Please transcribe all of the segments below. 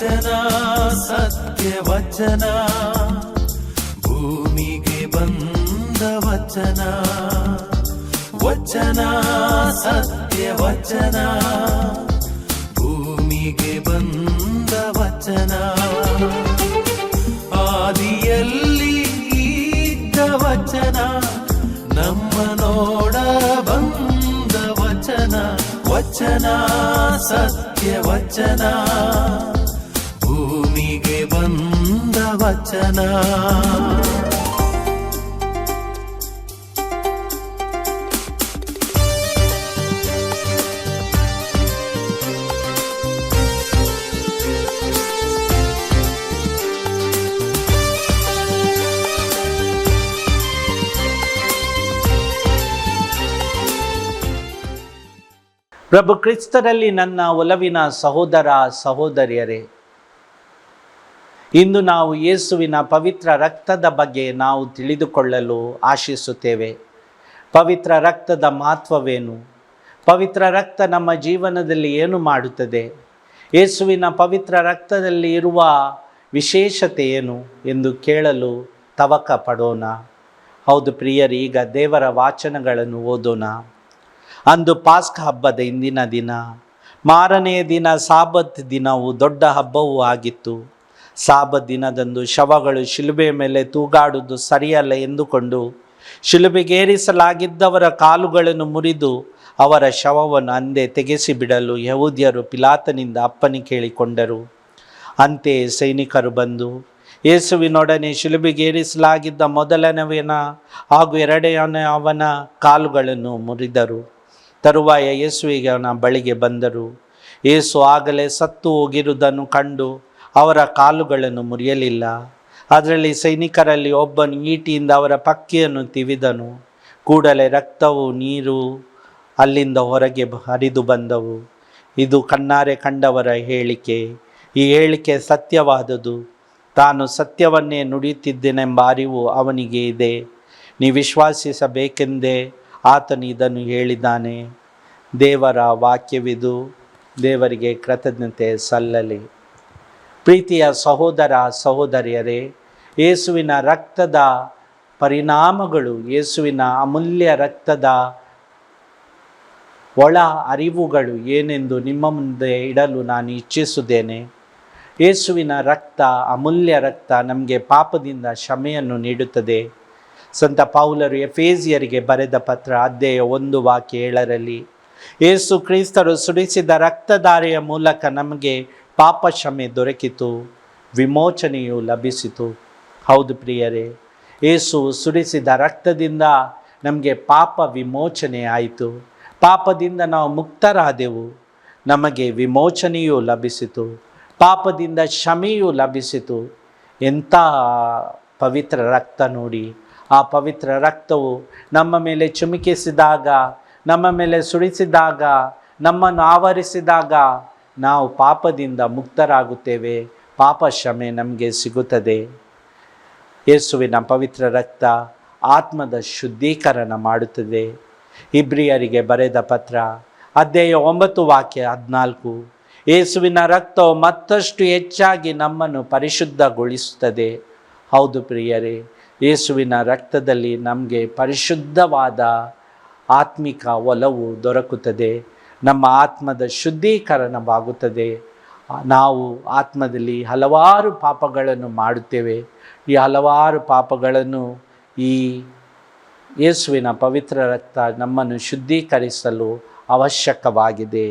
ವಚನ ಸತ್ಯ ವಚನ, ಭೂಮಿಗೆ ಬಂದ ವಚನ. ವಚನ ಸತ್ಯ ವಚನ, ಭೂಮಿಗೆ ಬಂದ ವಚನ. ಆದಿಯಲ್ಲಿ ಇದ್ದ ವಚನ, ನಮ್ಮ ನೋಡ ಬಂದ ವಚನ. ವಚನ ಸತ್ಯ ವಚನ, ಭೂಮಿಗೆ ಬಂದ ವಚನ. ಪ್ರಭು ಕ್ರಿಸ್ತರಲ್ಲಿ ನನ್ನ ಒಲವಿನ ಸಹೋದರ ಸಹೋದರಿಯರೇ, ಇಂದು ನಾವು ಯೇಸುವಿನ ಪವಿತ್ರ ರಕ್ತದ ಬಗ್ಗೆ ನಾವು ತಿಳಿದುಕೊಳ್ಳಲು ಆಶಿಸುತ್ತೇವೆ. ಪವಿತ್ರ ರಕ್ತದ ಮಹತ್ವವೇನು? ಪವಿತ್ರ ರಕ್ತ ನಮ್ಮ ಜೀವನದಲ್ಲಿ ಏನು ಮಾಡುತ್ತದೆ? ಯೇಸುವಿನ ಪವಿತ್ರ ರಕ್ತದಲ್ಲಿ ಇರುವ ವಿಶೇಷತೆ ಏನು ಎಂದು ಕೇಳಲು ತವಕ ಪಡೋಣ. ಹೌದು ಪ್ರಿಯರೇ, ಈಗ ದೇವರ ವಾಚನಗಳನ್ನು ಓದೋಣ. ಅಂದು ಪಾಸ್ಕ ಹಬ್ಬದ ಇಂದಿನ ದಿನ, ಮಾರನೆಯ ದಿನ ಸಾಬತ್ ದಿನವು ದೊಡ್ಡ ಹಬ್ಬವೂ ಆಗಿತ್ತು. ಸಾಬತ್ ದಿನದಂದು ಶವಗಳು ಶಿಲುಬೆಯ ಮೇಲೆ ತೂಗಾಡುವುದು ಸರಿಯಲ್ಲ ಎಂದುಕೊಂಡು ಶಿಲುಬೆಗೇರಿಸಲಾಗಿದ್ದವರ ಕಾಲುಗಳನ್ನು ಮುರಿದು ಅವರ ಶವವನ್ನು ಅಂದೇ ತೆಗೆಸಿಬಿಡಲು ಯಹೂದ್ಯರು ಪಿಲಾತನಿಂದ ಅಪ್ಪಣೆ ಕೇಳಿಕೊಂಡರು. ಅಂತೆಯೇ ಸೈನಿಕರು ಬಂದು ಯೇಸುವಿನೊಡನೆ ಶಿಲುಬೆಗೇರಿಸಲಾಗಿದ್ದ ಮೊದಲನೆಯವನ ಹಾಗೂ ಎರಡನೇ ಅವನ ಕಾಲುಗಳನ್ನು ಮುರಿದರು. ತರುವಾಯ ಯೇಸುವಿಗೆ ಅವನ ಬಳಿಗೆ ಬಂದರು. ಯೇಸು ಆಗಲೇ ಸತ್ತು ಹೋಗಿರುವುದನ್ನು ಕಂಡು ಅವರ ಕಾಲುಗಳನ್ನು ಮುರಿಯಲಿಲ್ಲ. ಅದರಲ್ಲಿ ಸೈನಿಕರಲ್ಲಿ ಒಬ್ಬನು ಈಟಿಯಿಂದ ಅವರ ಪಕ್ಕೆಯನ್ನು ತಿವಿದನು. ಕೂಡಲೇ ರಕ್ತವು ನೀರು ಅಲ್ಲಿಂದ ಹೊರಗೆ ಹರಿದು ಬಂದವು. ಇದು ಕಣ್ಣಾರೆ ಕಂಡವರ ಹೇಳಿಕೆ. ಈ ಹೇಳಿಕೆ ಸತ್ಯವಾದುದು. ತಾನು ಸತ್ಯವನ್ನೇ ನುಡಿಯುತ್ತಿದ್ದೇನೆಂಬ ಅರಿವು ಅವನಿಗೆ ಇದೆ. ನೀವು ವಿಶ್ವಾಸಿಸಬೇಕೆಂದೇ ಆತನು ಇದನ್ನು ಹೇಳಿದ್ದಾನೆ. ದೇವರ ವಾಕ್ಯವಿದು. ದೇವರಿಗೆ ಕೃತಜ್ಞತೆ ಸಲ್ಲಲಿ. ಪ್ರೀತಿಯ ಸಹೋದರ ಸಹೋದರಿಯರೇ, ಯೇಸುವಿನ ರಕ್ತದ ಪರಿಣಾಮಗಳು, ಯೇಸುವಿನ ಅಮೂಲ್ಯ ರಕ್ತದ ಒಳ ಅರಿವುಗಳು ಏನೆಂದು ನಿಮ್ಮ ಮುಂದೆ ಇಡಲು ನಾನು ಇಚ್ಛಿಸುತ್ತೇನೆ. ಯೇಸುವಿನ ರಕ್ತ, ಅಮೂಲ್ಯ ರಕ್ತ ನಮಗೆ ಪಾಪದಿಂದ ಕ್ಷಮೆಯನ್ನು ನೀಡುತ್ತದೆ. ಸಂತ ಪೌಲರು ಎಫೆಸಿಯರಿಗೆ ಬರೆದ ಪತ್ರ ಅಧ್ಯಾಯ 1:7 ಯೇಸು ಕ್ರಿಸ್ತರು ಸುರಿಸಿದ ರಕ್ತಧಾರೆಯ ಮೂಲಕ ನಮಗೆ ಪಾಪ ಕ್ಷಮೆ ದೊರಕಿತು, ವಿಮೋಚನೆಯು ಲಭಿಸಿತು. ಹೌದು ಪ್ರಿಯರೇ, ಯೇಸು ಸುರಿಸಿದ ರಕ್ತದಿಂದ ನಮಗೆ ಪಾಪ ವಿಮೋಚನೆ ಆಯಿತು. ಪಾಪದಿಂದ ನಾವು ಮುಕ್ತರಾದೆವು, ನಮಗೆ ವಿಮೋಚನೆಯೂ ಲಭಿಸಿತು, ಪಾಪದಿಂದ ಕ್ಷಮೆಯೂ ಲಭಿಸಿತು. ಎಂಥ ಪವಿತ್ರ ರಕ್ತ ನೋಡಿ! ಆ ಪವಿತ್ರ ರಕ್ತವು ನಮ್ಮ ಮೇಲೆ ಚಿಮುಕಿಸಿದಾಗ, ನಮ್ಮ ಮೇಲೆ ಸುರಿಸಿದಾಗ, ನಮ್ಮನ್ನು ಆವರಿಸಿದಾಗ ನಾವು ಪಾಪದಿಂದ ಮುಕ್ತರಾಗುತ್ತೇವೆ. ಪಾಪ ಕ್ಷಮೆ ನಮಗೆ ಸಿಗುತ್ತದೆ. ಯೇಸುವಿನ ಪವಿತ್ರ ರಕ್ತ ಆತ್ಮದ ಶುದ್ಧೀಕರಣ ಮಾಡುತ್ತದೆ. ಇಬ್ರಿಯರಿಗೆ ಬರೆದ ಪತ್ರ ಅಧ್ಯಾಯ 9:14 ಯೇಸುವಿನ ರಕ್ತವು ಮತ್ತಷ್ಟು ಹೆಚ್ಚಾಗಿ ನಮ್ಮನ್ನು ಪರಿಶುದ್ಧಗೊಳಿಸುತ್ತದೆ. ಹೌದು ಪ್ರಿಯರೇ, ಯೇಸುವಿನ ರಕ್ತದಲ್ಲಿ ನಮಗೆ ಪರಿಶುದ್ಧವಾದ ಆತ್ಮಿಕ ಒಲವು ದೊರಕುತ್ತದೆ. ನಮ್ಮ ಆತ್ಮದ ಶುದ್ಧೀಕರಣವಾಗುತ್ತದೆ. ನಾವು ಆತ್ಮದಲ್ಲಿ ಹಲವಾರು ಪಾಪಗಳನ್ನು ಮಾಡುತ್ತೇವೆ. ಈ ಹಲವಾರು ಪಾಪಗಳನ್ನು ಈ ಯೇಸುವಿನ ಪವಿತ್ರ ರಕ್ತ ನಮ್ಮನ್ನು ಶುದ್ಧೀಕರಿಸಲು ಅವಶ್ಯಕವಾಗಿದೆ.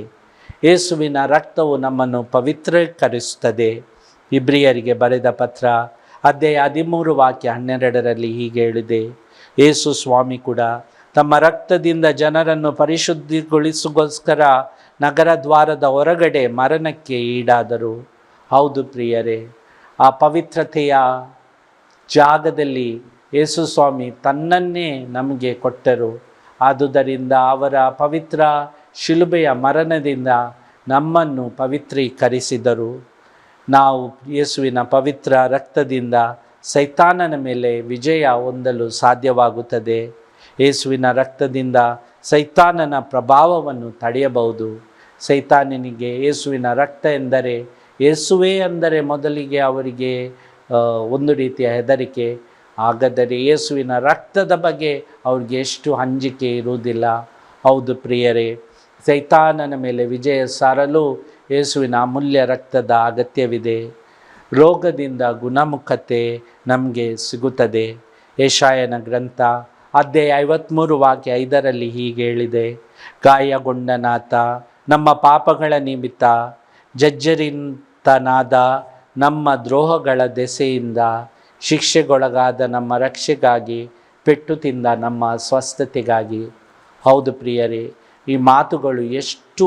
ಯೇಸುವಿನ ರಕ್ತವು ನಮ್ಮನ್ನು ಪವಿತ್ರೀಕರಿಸುತ್ತದೆ. ಇಬ್ರಿಯರಿಗೆ ಬರೆದ ಪತ್ರ ಅಧ್ಯಾಯ 13:12 ಹೀಗೆ ಹೇಳಿದೆ: ಯೇಸು ಸ್ವಾಮಿ ಕೂಡ ತಮ್ಮ ರಕ್ತದಿಂದ ಜನರನ್ನು ಪರಿಶುದ್ಧಿಗೊಳಿಸೋಸ್ಕರ ನಗರ ದ್ವಾರದ ಹೊರಗಡೆ ಮರಣಕ್ಕೆ ಈಡಾದರು. ಹೌದು ಪ್ರಿಯರೇ, ಆ ಪವಿತ್ರತೆಯ ಜಾಗದಲ್ಲಿ ಯೇಸು ಸ್ವಾಮಿ ತನ್ನನ್ನೇ ನಮಗೆ ಕೊಟ್ಟರು. ಆದುದರಿಂದ ಅವರ ಪವಿತ್ರ ಶಿಲುಬೆಯ ಮರಣದಿಂದ ನಮ್ಮನ್ನು ಪವಿತ್ರೀಕರಿಸಿದರು. ನಾವು ಯೇಸುವಿನ ಪವಿತ್ರ ರಕ್ತದಿಂದ ಸೈತಾನನ ಮೇಲೆ ವಿಜಯ ಹೊಂದಲು ಸಾಧ್ಯವಾಗುತ್ತದೆ. ಯೇಸುವಿನ ರಕ್ತದಿಂದ ಸೈತಾನನ ಪ್ರಭಾವವನ್ನು ತಡೆಯಬಹುದು. ಸೈತಾನನಿಗೆ ಯೇಸುವಿನ ರಕ್ತ ಎಂದರೆ ಯೇಸುವೇ ಅಂದರೆ ಮೊದಲಿಗೆ ಅವರಿಗೆ ಒಂದು ರೀತಿಯ ಹೆದರಿಕೆ. ಹಾಗಾದರೆ ಯೇಸುವಿನ ರಕ್ತದ ಬಗ್ಗೆ ಅವ್ರಿಗೆ ಎಷ್ಟು ಅಂಜಿಕೆ ಇರುವುದಿಲ್ಲ. ಹೌದು ಪ್ರಿಯರೇ, ಸೈತಾನನ ಮೇಲೆ ವಿಜಯ ಸಾರಲು ಯೇಸುವಿನ ಅಮೂಲ್ಯ ರಕ್ತದ ಅಗತ್ಯವಿದೆ. ರೋಗದಿಂದ ಗುಣಮುಖತೆ ನಮಗೆ ಸಿಗುತ್ತದೆ. ಯೆಶಾಯನ ಗ್ರಂಥ ಅಧ್ಯಾಯ 53 ವಾಕ್ಯ 5 ಹೀಗೆ ಹೇಳಿದೆ, ಗಾಯಗೊಂಡನಾತ ನಮ್ಮ ಪಾಪಗಳ ನಿಮಿತ್ತ, ಜರ್ಜರಿತನಾದ ನಮ್ಮ ದ್ರೋಹಗಳ ದೆಸೆಯಿಂದ, ಶಿಕ್ಷೆಗೊಳಗಾದ ನಮ್ಮ ರಕ್ಷೆಗಾಗಿ, ಪೆಟ್ಟು ತಿಂದ ನಮ್ಮ ಸ್ವಸ್ಥತೆಗಾಗಿ. ಹೌದು ಪ್ರಿಯರೇ, ಈ ಮಾತುಗಳು ಎಷ್ಟು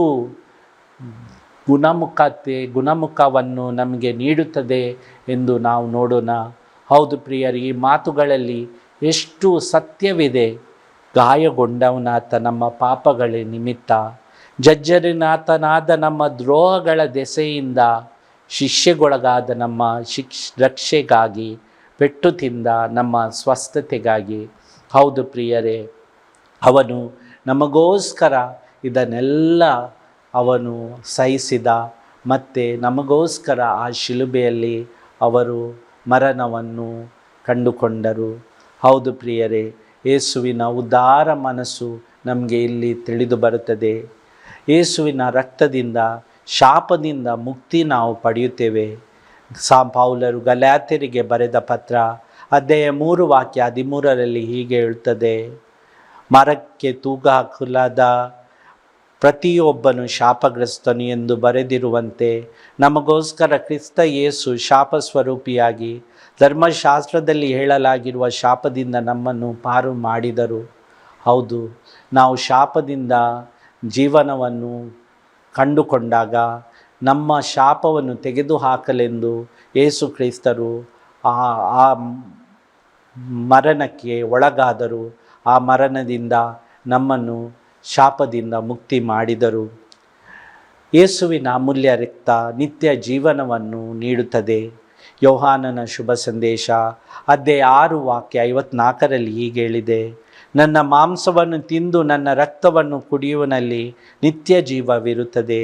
ಗುಣಮುಖವನ್ನು ನಮಗೆ ನೀಡುತ್ತದೆ ಎಂದು ನಾವು ನೋಡೋಣ. ಹೌದು ಪ್ರಿಯರೇ, ಈ ಮಾತುಗಳಲ್ಲಿ ಎಷ್ಟು ಸತ್ಯವಿದೆ. ಗಾಯಗೊಂಡವನಾತ ನಮ್ಮ ಪಾಪಗಳ ನಿಮಿತ್ತ, ಜರ್ಜರಿನಾತನಾದ ನಮ್ಮ ದ್ರೋಹಗಳ ದೆಸೆಯಿಂದ, ಶಿಕ್ಷೆಗೊಳಗಾದ ನಮ್ಮ ರಕ್ಷೆಗಾಗಿ, ಪೆಟ್ಟು ತಿಂದ ನಮ್ಮ ಸ್ವಸ್ಥತೆಗಾಗಿ. ಹೌದು ಪ್ರಿಯರೇ, ಅವನು ನಮಗೋಸ್ಕರ ಇದನ್ನೆಲ್ಲ ಅವನು ಸಹಿಸಿದ. ಮತ್ತು ನಮಗೋಸ್ಕರ ಆ ಶಿಲುಬೆಯಲ್ಲಿ ಅವರು ಮರಣವನ್ನು ಕಂಡುಕೊಂಡರು. ಹೌದು ಪ್ರಿಯರೇ, ಯೇಸುವಿನ ಉದಾರ ಮನಸ್ಸು ನಮಗೆ ಇಲ್ಲಿ ತಿಳಿದು ಬರುತ್ತದೆ. ಯೇಸುವಿನ ರಕ್ತದಿಂದ, ಶಾಪದಿಂದ ಮುಕ್ತಿ ನಾವು ಪಡೆಯುತ್ತೇವೆ. ಪೌಲರು ಗಲಾತ್ಯರಿಗೆ ಬರೆದ ಪತ್ರ ಅಧ್ಯಾಯ 3 ವಾಕ್ಯ 13 ಹೀಗೆ ಹೇಳುತ್ತದೆ, ಮರಕ್ಕೆ ತೂಗ ಹಾಕಲಾದ ಪ್ರತಿಯೊಬ್ಬನು ಶಾಪಗ್ರಸ್ತನು ಎಂದು ಬರೆದಿರುವಂತೆ ನಮಗೋಸ್ಕರ ಕ್ರಿಸ್ತ ಯೇಸು ಶಾಪ ಸ್ವರೂಪಿಯಾಗಿ ಧರ್ಮಶಾಸ್ತ್ರದಲ್ಲಿ ಹೇಳಲಾಗಿರುವ ಶಾಪದಿಂದ ನಮ್ಮನ್ನು ಪಾರು ಮಾಡಿದರು. ಹೌದು, ನಾವು ಶಾಪದಿಂದ ಜೀವನವನ್ನು ಕಂಡುಕೊಂಡಾಗ ನಮ್ಮ ಶಾಪವನ್ನು ತೆಗೆದುಹಾಕಲೆಂದು ಯೇಸು ಕ್ರಿಸ್ತರು ಆ ಮರಣಕ್ಕೆ ಒಳಗಾದರು. ಆ ಮರಣದಿಂದ ನಮ್ಮನ್ನು ಶಾಪದಿಂದ ಮುಕ್ತಿ ಮಾಡಿದರು. ಯೇಸುವಿನ ಅಮೂಲ್ಯ ರಕ್ತ ನಿತ್ಯ ಜೀವನವನ್ನು ನೀಡುತ್ತದೆ. ಯೋಹಾನನ ಶುಭ ಸಂದೇಶ ಅಧ್ಯಾಯ 6 ವಾಕ್ಯ 54 ಹೀಗೆ ಹೇಳಿದೆ, ನನ್ನ ಮಾಂಸವನ್ನು ತಿಂದು ನನ್ನ ರಕ್ತವನ್ನು ಕುಡಿಯುವನಲ್ಲಿ ನಿತ್ಯ ಜೀವವಿರುತ್ತದೆ.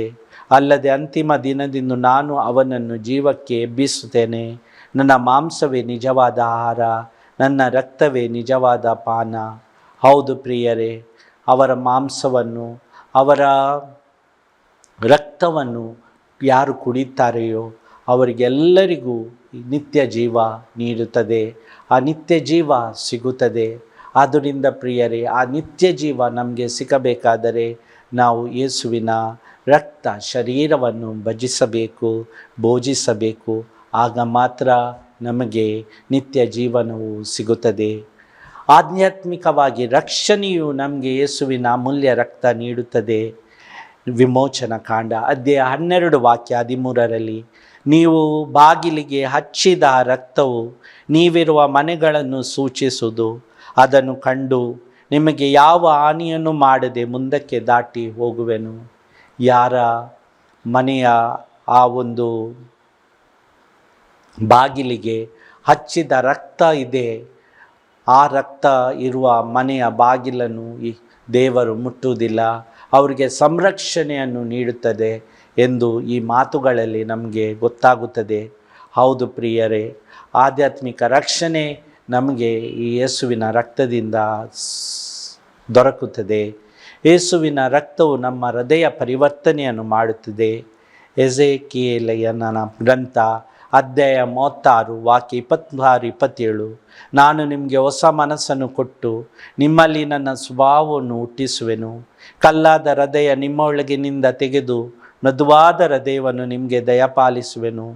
ಅಲ್ಲದೆ ಅಂತಿಮ ದಿನದಿಂದ ನಾನು ಅವನನ್ನು ಜೀವಕ್ಕೆ ಎಬ್ಬಿಸುತ್ತೇನೆ. ನನ್ನ ಮಾಂಸವೇ ನಿಜವಾದ ಆಹಾರ, ನನ್ನ ರಕ್ತವೇ ನಿಜವಾದ ಪಾನ. ಹೌದು ಪ್ರಿಯರೇ, ಅವರ ಮಾಂಸವನ್ನು, ಅವರ ರಕ್ತವನ್ನು ಯಾರು ಕುಡಿತಾರೆಯೋ ಅವರಿಗೆಲ್ಲರಿಗೂ ನಿತ್ಯ ಜೀವ ನೀಡುತ್ತದೆ. ಆ ನಿತ್ಯ ಜೀವ ಸಿಗುತ್ತದೆ. ಆದ್ದರಿಂದ ಪ್ರಿಯರೇ, ಆ ನಿತ್ಯ ಜೀವ ನಮಗೆ ಸಿಗಬೇಕಾದರೆ ನಾವು ಯೇಸುವಿನ ರಕ್ತ ಶರೀರವನ್ನು ಭೋಜಿಸಬೇಕು. ಆಗ ಮಾತ್ರ ನಮಗೆ ನಿತ್ಯ ಜೀವನವು ಸಿಗುತ್ತದೆ. ಆಧ್ಯಾತ್ಮಿಕವಾಗಿ ರಕ್ಷಣೆಯು ನಮಗೆ ಯೇಸುವಿನ ಅಮೂಲ್ಯ ರಕ್ತ ನೀಡುತ್ತದೆ. ವಿಮೋಚನ ಕಾಂಡ ಅಧ್ಯಾಯ 12 ವಾಕ್ಯ 13 ನೀವು ಬಾಗಿಲಿಗೆ ಹಚ್ಚಿದ ರಕ್ತವು ನೀವಿರುವ ಮನೆಗಳನ್ನು ಸೂಚಿಸುವುದು. ಅದನ್ನು ಕಂಡು ನಿಮಗೆ ಯಾವ ಹಾನಿಯನ್ನು ಮಾಡದೆ ಮುಂದಕ್ಕೆ ದಾಟಿ ಹೋಗುವೆನು. ಯಾರ ಮನೆಯ ಆ ಒಂದು ಬಾಗಿಲಿಗೆ ಹಚ್ಚಿದ ರಕ್ತ ಇದೆ, ಆ ರಕ್ತ ಇರುವ ಮನೆಯ ಬಾಗಿಲನ್ನು ಈ ದೇವರು ಮುಟ್ಟುವುದಿಲ್ಲ, ಅವರಿಗೆ ಸಂರಕ್ಷಣೆಯನ್ನು ನೀಡುತ್ತದೆ ಎಂದು ಈ ಮಾತುಗಳಲ್ಲಿ ನಮಗೆ ಗೊತ್ತಾಗುತ್ತದೆ. ಹೌದು ಪ್ರಿಯರೇ, ಆಧ್ಯಾತ್ಮಿಕ ರಕ್ಷಣೆ ನಮಗೆ ಈ ಯೇಸುವಿನ ರಕ್ತದಿಂದ ದೊರಕುತ್ತದೆ. ಯೇಸುವಿನ ರಕ್ತವು ನಮ್ಮ ಹೃದಯ ಪರಿವರ್ತನೆಯನ್ನು ಮಾಡುತ್ತದೆ. ಎಜೆಕಿಯೇಲನ ಗ್ರಂಥ ಅಧ್ಯಾಯ 36 ವಾಕ್ಯ 26-27 ನಾನು ನಿಮಗೆ ಹೊಸ ಮನಸ್ಸನ್ನು ಕೊಟ್ಟು ನಿಮ್ಮಲ್ಲಿ ನನ್ನ ಸ್ವಭಾವವನ್ನು ಹುಟ್ಟಿಸುವೆನು. ಕಲ್ಲಾದ ಹೃದಯ ನಿಮ್ಮೊಳಗಿನಿಂದ ತೆಗೆದು ಮೃದುವಾದ ಹೃದಯವನ್ನು ನಿಮಗೆ ದಯಪಾಲಿಸುವೆನು.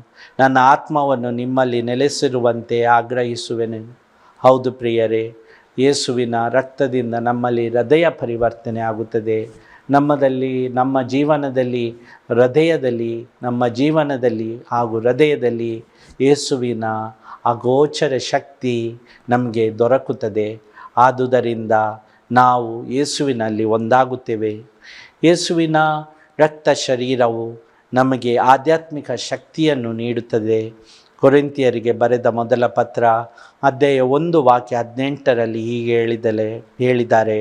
ನನ್ನ ಆತ್ಮವನ್ನು ನಿಮ್ಮಲ್ಲಿ ನೆಲೆಸಿರುವಂತೆ ಆಗ್ರಹಿಸುವೆನು. ಹೌದು ಪ್ರಿಯರೇ, ಯೇಸುವಿನ ರಕ್ತದಿಂದ ನಮ್ಮಲ್ಲಿ ಹೃದಯ ಪರಿವರ್ತನೆ ಆಗುತ್ತದೆ. ನಮ್ಮ ಜೀವನದಲ್ಲಿ ಹಾಗೂ ಹೃದಯದಲ್ಲಿ ಯೇಸುವಿನ ಅಗೋಚರ ಶಕ್ತಿ ನಮಗೆ ದೊರಕುತ್ತದೆ. ಆದುದರಿಂದ ನಾವು ಯೇಸುವಿನಲ್ಲಿ ಒಂದಾಗುತ್ತೇವೆ. ಯೇಸುವಿನ ರಕ್ತ ಶರೀರವು ನಮಗೆ ಆಧ್ಯಾತ್ಮಿಕ ಶಕ್ತಿಯನ್ನು ನೀಡುತ್ತದೆ. ಕೊರಿಂಥಿಯರಿಗೆ ಬರೆದ ಮೊದಲ ಪತ್ರ ಅಧ್ಯಾಯ 1 ವಾಕ್ಯ 18 ಹೀಗೆ ಹೇಳಿದ್ದಾರೆ,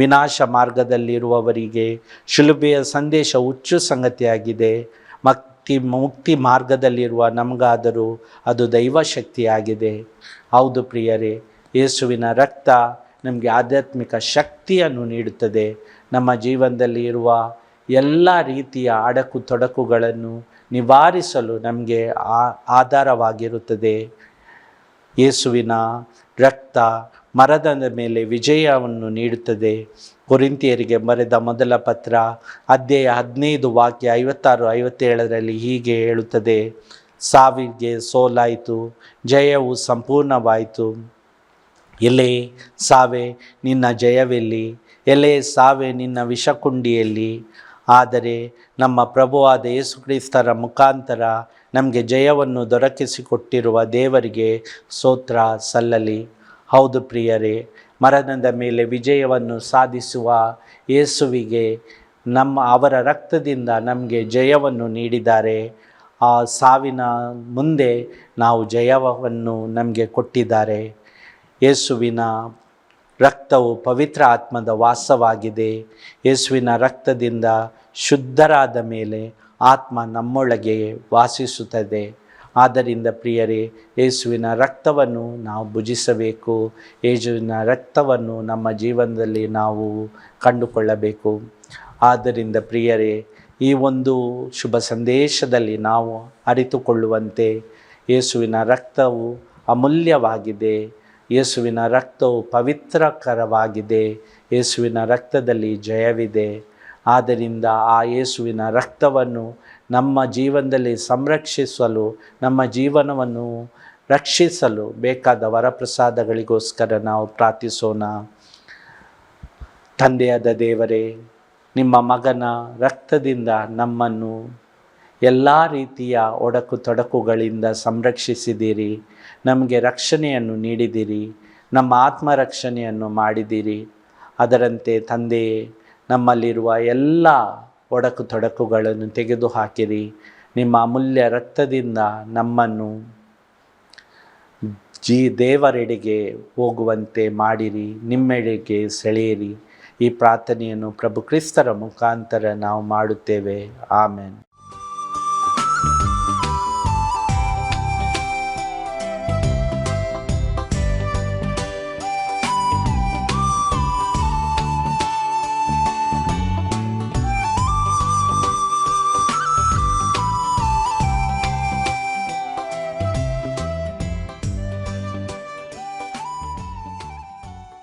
ವಿನಾಶ ಮಾರ್ಗದಲ್ಲಿರುವವರಿಗೆ ಶಿಲುಬೆಯ ಸಂದೇಶ ಹುಚ್ಚು ಸಂಗತಿಯಾಗಿದೆ, ಮುಕ್ತಿ ಮಾರ್ಗದಲ್ಲಿರುವ ನಮಗಾದರೂ ಅದು ದೈವ ಶಕ್ತಿಯಾಗಿದೆ. ಹೌದು ಪ್ರಿಯರೇ, ಯೇಸುವಿನ ರಕ್ತ ನಮಗೆ ಆಧ್ಯಾತ್ಮಿಕ ಶಕ್ತಿಯನ್ನು ನೀಡುತ್ತದೆ. ನಮ್ಮ ಜೀವನದಲ್ಲಿ ಇರುವ ಎಲ್ಲ ರೀತಿಯ ಅಡಕು ತೊಡಕುಗಳನ್ನು ನಿವಾರಿಸಲು ನಮಗೆ ಆಧಾರವಾಗಿರುತ್ತದೆ. ಯೇಸುವಿನ ರಕ್ತ ಮರದ ಮೇಲೆ ವಿಜಯವನ್ನು ನೀಡುತ್ತದೆ. ಕೊರಿಂಥಿಯರಿಗೆ ಬರೆದ ಮೊದಲ ಪತ್ರ ಅಧ್ಯಾಯ 15 ವಾಕ್ಯ 56-57 ಹೀಗೆ ಹೇಳುತ್ತದೆ: ಸಾವಿಗೆ ಸೋಲಾಯಿತು, ಜಯವು ಸಂಪೂರ್ಣವಾಯಿತು. ಎಲೆ ಸಾವೆ, ನಿನ್ನ ಜಯವೆಲ್ಲಿ? ಎಲೆ ಸಾವೆ, ನಿನ್ನ ವಿಷಕುಂಡಿಯಲ್ಲಿ? ಆದರೆ ನಮ್ಮ ಪ್ರಭುವಾದ ಯೇಸುಕ್ರಿಸ್ತರ ಮುಖಾಂತರ ನಮಗೆ ಜಯವನ್ನು ದೊರಕಿಸಿಕೊಟ್ಟಿರುವ ದೇವರಿಗೆ ಸ್ತೋತ್ರ ಸಲ್ಲಲಿ. ಹೌದು ಪ್ರಿಯರೇ, ಮರಣದ ಮೇಲೆ ವಿಜಯವನ್ನು ಸಾಧಿಸುವ ಯೇಸುವಿಗೆ ಅವರ ರಕ್ತದಿಂದ ನಮಗೆ ಜಯವನ್ನು ನೀಡಿದ್ದಾರೆ. ಆ ಸಾವಿನ ಮುಂದೆ ನಾವು ಜಯವನ್ನು ನಮಗೆ ಕೊಟ್ಟಿದ್ದಾರೆ. ಯೇಸುವಿನ ರಕ್ತವು ಪವಿತ್ರ ಆತ್ಮದ ವಾಸವಾಗಿದೆ. ಯೇಸುವಿನ ರಕ್ತದಿಂದ ಶುದ್ಧರಾದ ಮೇಲೆ ಆತ್ಮ ನಮ್ಮೊಳಗೆ ವಾಸಿಸುತ್ತದೆ. ಆದ್ದರಿಂದ ಪ್ರಿಯರೇ, ಯೇಸುವಿನ ರಕ್ತವನ್ನು ನಾವು ಭುಜಿಸಬೇಕು. ಯೇಸುವಿನ ರಕ್ತವನ್ನು ನಮ್ಮ ಜೀವನದಲ್ಲಿ ನಾವು ಕಂಡುಕೊಳ್ಳಬೇಕು. ಆದ್ದರಿಂದ ಪ್ರಿಯರೇ, ಈ ಒಂದು ಶುಭ ಸಂದೇಶದಲ್ಲಿ ನಾವು ಅರಿತುಕೊಳ್ಳುವಂತೆ ಯೇಸುವಿನ ರಕ್ತವು ಅಮೂಲ್ಯವಾಗಿದೆ. ಯೇಸುವಿನ ರಕ್ತವು ಪವಿತ್ರಕರವಾಗಿದೆ. ಯೇಸುವಿನ ರಕ್ತದಲ್ಲಿ ಜಯವಿದೆ. ಆದ್ದರಿಂದ ಆ ಯೇಸುವಿನ ರಕ್ತವನ್ನು ನಮ್ಮ ಜೀವನದಲ್ಲಿ ಸಂರಕ್ಷಿಸಲು, ನಮ್ಮ ಜೀವನವನ್ನು ರಕ್ಷಿಸಲು ಬೇಕಾದ ವರಪ್ರಸಾದಗಳಿಗೋಸ್ಕರ ನಾವು ಪ್ರಾರ್ಥಿಸೋಣ. ತಂದೆಯಾದ ದೇವರೇ, ನಿಮ್ಮ ಮಗನ ರಕ್ತದಿಂದ ನಮ್ಮನ್ನು ಎಲ್ಲ ರೀತಿಯ ಒಡಕು ತೊಡಕುಗಳಿಂದ ಸಂರಕ್ಷಿಸಿದ್ದೀರಿ. ನಮಗೆ ರಕ್ಷಣೆಯನ್ನು ನೀಡಿದ್ದೀರಿ. ನಮ್ಮ ಆತ್ಮರಕ್ಷಣೆಯನ್ನು ಮಾಡಿದ್ದೀರಿ. ಅದರಂತೆ ತಂದೆಯೇ, ನಮ್ಮಲ್ಲಿರುವ ಎಲ್ಲ ಒಡಕು ತೊಡಕುಗಳನ್ನು ತೆಗೆದುಹಾಕಿರಿ. ನಿಮ್ಮ ಅಮೂಲ್ಯ ರಕ್ತದಿಂದ ನಮ್ಮನ್ನು ದೇವರೆಡೆಗೆ ಹೋಗುವಂತೆ ಮಾಡಿರಿ, ನಿಮ್ಮೆಡೆಗೆ ಸೆಳೆಯಿರಿ. ಈ ಪ್ರಾರ್ಥನೆಯನ್ನು ಪ್ರಭು ಕ್ರಿಸ್ತರ ಮುಖಾಂತರ ನಾವು ಮಾಡುತ್ತೇವೆ. ಆಮೆನ್.